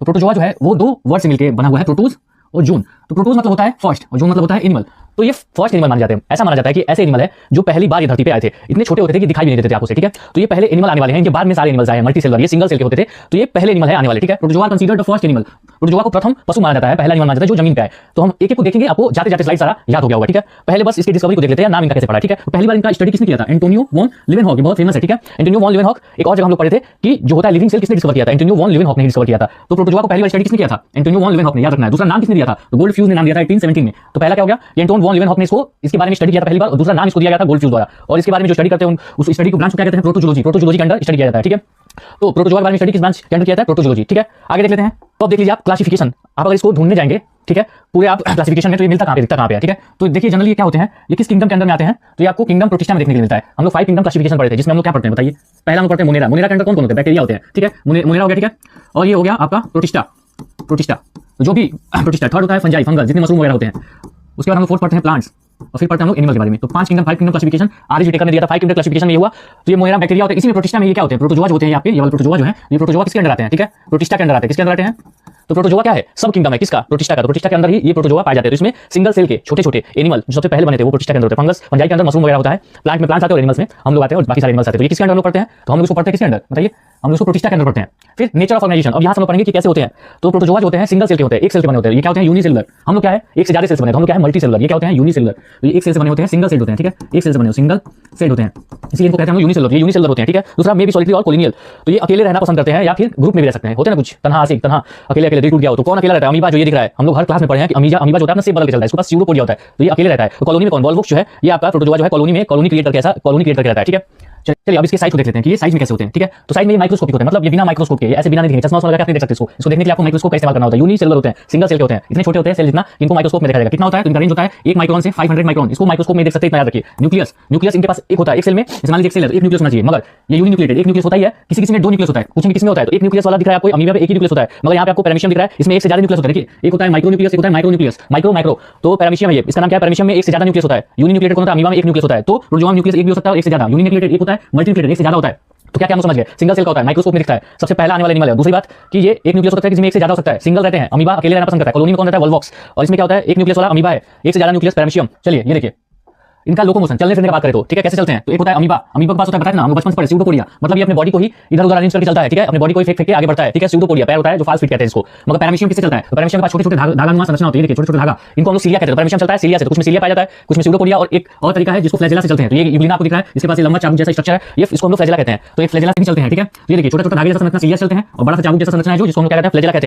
तो प्रोटोजोआ जो है वो दो वर्ड से मिलकर बना हुआ है, प्रोटूज और जून। तो प्रोटूज मतलब होता है फर्स्ट और जून मतलब होता है एनिमल। तो ये फर्स्ट एनिमल माने जाते हैं। ऐसा माना जाता है कि ऐसे एनिमल है जो पहली बार ये धरती पे आए थे। इतने छोटे होते थे कि दिखाई भी नहीं देते थे आंखों से, ठीक है। तो ये पहले एनिमल आने वाले हैं, इनके बाद में सारे एनिमल्स आए हैं मल्टी सेलुलर, ये सिंगल सेल के होते थे। तो ये पहले एनिमल है आने वाले, ठीक है। Protozoa considered the first animal. Protozoa को प्रथम पशु माना जाता है, पहला एनिमल माना जाता है जो जमीन पे आए। तो हम एक एक को देखेंगे, आपको जाते जाते स्लाइड सारा याद हो गया होगा, ठीक है। पहले बस इसकी डिस्कवरी को देख लेते हैं, नाम इनका कैसे पड़ा, ठीक है। तो पहली बार इनका स्टडी किसने किया था? एंटोनियो वॉन लीवेनहॉक, बहुत फेमस है, ठीक है। Antonie van Leeuwenhoek. एक और जगह हम लोग पढ़े थे कि जो होता है लिविंग सेल किसने डिस्कवर किया था? एंटोनियो वॉन लीवेनहॉक ने डिस्कवर किया था। तो प्रोटोजोआ को पहली बार स्टडी किसने किया था? एंटोनियो वॉन लीवेनहॉक ने, याद रखना है। दूसरा नाम किसने दिया था? तो गोल्डफ्यूज ने नाम दिया था 1817 में। तो पहला क्या हो गया? एंटोन वॉन लीवेनहॉक ने इसको इसके बारे में स्टडी किया था पहली बार, और दूसरा नाम इसको दिया गया था गोल्डफ्यूज द्वारा। और इसके बारे में जो स्टडी करते हैं उस स्टडी को ब्रांच को क्या कहते हैं? प्रोटोजोलॉजी। प्रोटोजोलॉजी के अंडर स्टडी किया जाता है, ठीक है। तो प्रोटोजोआ के बारे में स्टडी किस ब्रांच के अंडर किया जाता है? प्रोटोजोलॉजी, ठीक है। आगे देख लेते हैं। तो अब देख लीजिए आप क्लासिफिकेशन, आप अगर इसको ढूंढने जाएंगे, ठीक है, पूरे आप क्लासिफिकेशन में, तो ये मिलता कहां पे, दिखता कहां पे है, ठीक है। तो देखिए जनरली ये क्या होते हैं, ये किस किंगडम के अंदर में आते हैं? तो ये आपको किंगडम प्रोटिस्टा में देखने के लिए मिलता है। हम लोग 5 किंगडम क्लासिफिकेशन पढ़े थे, जिसमें हम लोग क्या पढ़ते हैं बताइए? पहला हम पढ़ते हैं मोनेरा। मोनेरा के अंदर कौन कौन होते हैं? बैक्टीरिया होते हैं, ठीक है। मोनेरा हो गया, ठीक है। और ये हो गया आपका प्रोटिस्टा। प्रोटिस्टा जो भी प्रोटिस्टा। थर्ड होता है फंजाई, फंगस, जितने मशरूम वगैरह होते हैं। उसके बाद हम लोग फोर्थ पढ़ते हैं प्लांट्स, और फिर पढ़ते हैं हम लोग एनिमल के बारे में। तो 5 किंगडम क्लासिफिकेशन आरएच विटेकर ने दिया था। 5 किंगडम क्लासिफिकेशन में ये हुआ। तो ये मोनेरा बैक्टीरिया होता है, इसी में प्रोटिस्टा में ये क्या होते हैं? प्रोटोजोआ जो होते हैं आपके, ये वाले प्रोटोजोआ जो है, ये प्रोटोजोआ किसके अंदर आते हैं? ठीक है, प्रोटिस्टा के अंदर आते हैं। किसके अंदर आते हैं? तो प्रोटोजोआ क्या है? सब किंगडम है किसका? प्रोटिस्टा का। तो प्रोटिस्टा के अंदर ही ये प्रोटोजोआ पाए जाते हैं। तो इसमें सिंगल सेल के छोटे छोटे एनिमल जो सबसे पहले बने थे वो प्रोटिस्टा के अंदर होते हैं। फंगस, फंजाई के अंदर मशरूम वगैरह होता है। प्लांट में प्लांट्स आते हैं और एनिमल्स में हम लोग आते हैं, और बाकी सारे एनिमल्स आते हैं। तो ये किसके अंदर हम लोग पढ़ते हैं? तो हम लोग इसको पढ़ते हैं किसके अंदर बताइए? हम लोग इसको प्रोटिस्टा के अंदर पढ़ते हैं। फिर नेचर ऑफ ऑर्गेनाइजेशन, अब यहाँ से हम लोग पढ़ेंगे कि कैसे होते हैं। तो प्रोटोजोआ जो होते हैं सिंगल सेल के होते हैं, एक सेल के बने होते हैं। ये क्या होते हैं? यूनिसेलुलर। हम लोग क्या है? एक से ज्यादा सेल्स बने, तो हम लोग क्या है? Multi cellular. ये क्या होते हैं? यूनिसेलुलर। तो ये एक सेल से बने होते हैं, सिंगल सेल होते हैं, ठीक है। एक सेल से बने सिंगल सेल होते हैं, इसलिए इनको कहते हैं यूनिसेलुलर। ये यूनिसेलुलर होते हैं, ठीक है। दूसरा मे बी सॉलिटरी और कोलिनियल। तो ये अकेले रहना पसंद करते हैं या फिर ग्रुप में भी रह सकते हैं। होते हैं ना कुछ तन्हा आशिक, तन्हा अकेले अकेले दिल टूट गया हो। तो कौन अकेला रहता है? अमीबा, जो ये दिख रहा है, हम लोग हर क्लास में पढ़े हैं कि अमीबा जो होता है ना सेब बदल के चलता है, इसके पास स्यूडोपोडिया होता है, तो ये अकेले रहता है। तो कॉलोनी में कौन? वॉल्वॉक्स जो है ये आपका प्रोटोजोआ जो है कॉलोनी में कॉलोनी क्रिएट करके, ऐसा कॉलोनी क्रिएट करके रहता है, ठीक है। चलिए अब इसके साइज को देख लेते हैं कि ये साइज में कैसे होते हैं, ठीक है। तो साइज में ये माइक्रोस्कोपिक होते हैं, मतलब ये बिना माइक्रोस्कोप के, ऐसे बिना नहीं दिखेंगे, चश्मा लगा के आप नहीं देख सकते इसको देखने के लिए आपको माइक्रोस्कोप का इस्तेमाल करना होता है। यूनिसेलुलर होते हैं, सिंगल सेल के होते हैं, इतने छोटे होते हैं सेल जितना, इनको माइक्रोस्कोप में देखा जाएगा। कितना होता है? तो इनका रेंज होता है 1 माइक्रोन से 500 माइक्रोन। इसको माइक्रोस्कोप में देख सकते हैं, इतना याद रखिए। न्यूक्लियस, न्यूक्लियस इनके पास एक होता है एक सेल में, मान लीजिए एक सेल है, एक न्यूक्लियस होना चाहिए, मगर ये यूनिन्यूक्लिएटेड एक न्यूक्लियस होता ही है। किसी किसी में 2 न्यूक्लियस होता है, कुछ में किसी में होता है। तो एक न्यूक्लियस वाला दिख रहा है आपको, अमीबा में एक ही न्यूक्लियस होता है, मगर यहाँ पे आपको पैरामीशियम दिख रहा है, इसमें एक से ज्यादा न्यूक्लियस होता है। देखिए एक होता है माइक्रो न्यूक्लियस, एक होता है माइक्रो न्यूक्लियस, माइक्रो माइक्रो। तो पैरामीशियम है ये, इसका नाम क्या है? पैरामीशियम में एक से ज्यादा न्यूक्लियस होता है। यूनिन्यूक्लिएटेड कौन होता है? अमीबा में एक न्यूक्लियस होता है। तो प्रोटोजोआ न्यूक्लियस एक भी हो सकता है, एक से ज्यादा। यूनिन्यूक्लिएटेड एक होता है, मल्टीन्यूक्लिएटेड एक से ज्यादा होता है। तो क्या क्या हम समझ गए? सिंगल सेल का होता है, माइक्रोस्कोप में दिखता है, सबसे पहला आने वाला एनिमल है। दूसरी बात कि ये एक न्यूक्लियस होता है, जिसमें एक से ज्यादा हो सकता है, सिंगल रहते हैं। अमीबा अकेले रहना पसंद करता है। कॉलोनी में कौन रहता है? वॉल्वॉक्स। और इसमें क्या होता है? एक न्यूक्लियस वाला अमीबा है, एक से ज्यादा न्यूक्लियस पैरामीशियम। चलिए ये देखिए इनका लोकोमोशन, चलने फिरने की बात करें तो, ठीक है, कैसे चलते हैं? तो एक होता है अमीबा, अमीबा के पास होता है, बताया ना हम बचपन से पढ़े, स्यूडोपोडिया, मतलब ये अपने बॉडी को ही इधर उधर अरेंज करके चलता है, ठीक है, अपने बॉडी को फेंक फेंक के आगे बढ़ता है, ठीक है। स्यूडोपोडिया पैर होता है जो फास्ट फीट कहते हैं इसको। मगर पैरामीशियम किससे चलता है? तो पैरामीशियम के पास छोटे छोटे धागानुमा संरचना होती है, देखिए छोटे छोटे धागा, इनको हम लोग सिलिया कहते हैं। पैरामीशियम चलता है सिलिया से, तो कुछ में सिलिया पाया जाता है, कुछ में स्यूडोपोडिया, और एक और तरीका है जिसको फ्लैजेला से चलते हैं। तो ये यूग्लिना आपको दिख रहा है, इसके पास ये लंबा चाबुक जैसा स्ट्रक्चर है, ये इसको हम लोग फ्लैजेला कहते हैं। तो ये फ्लैजेला से भी चलते हैं, ठीक है। ये देखिए छोटा छोटा धागे जैसा संरचना सिलिया चलते हैं, और बड़ा सा चाबुक जैसा संरचना है जो जिसको हम लोग क्या कहते हैं? फ्लैजेला कहते हैं।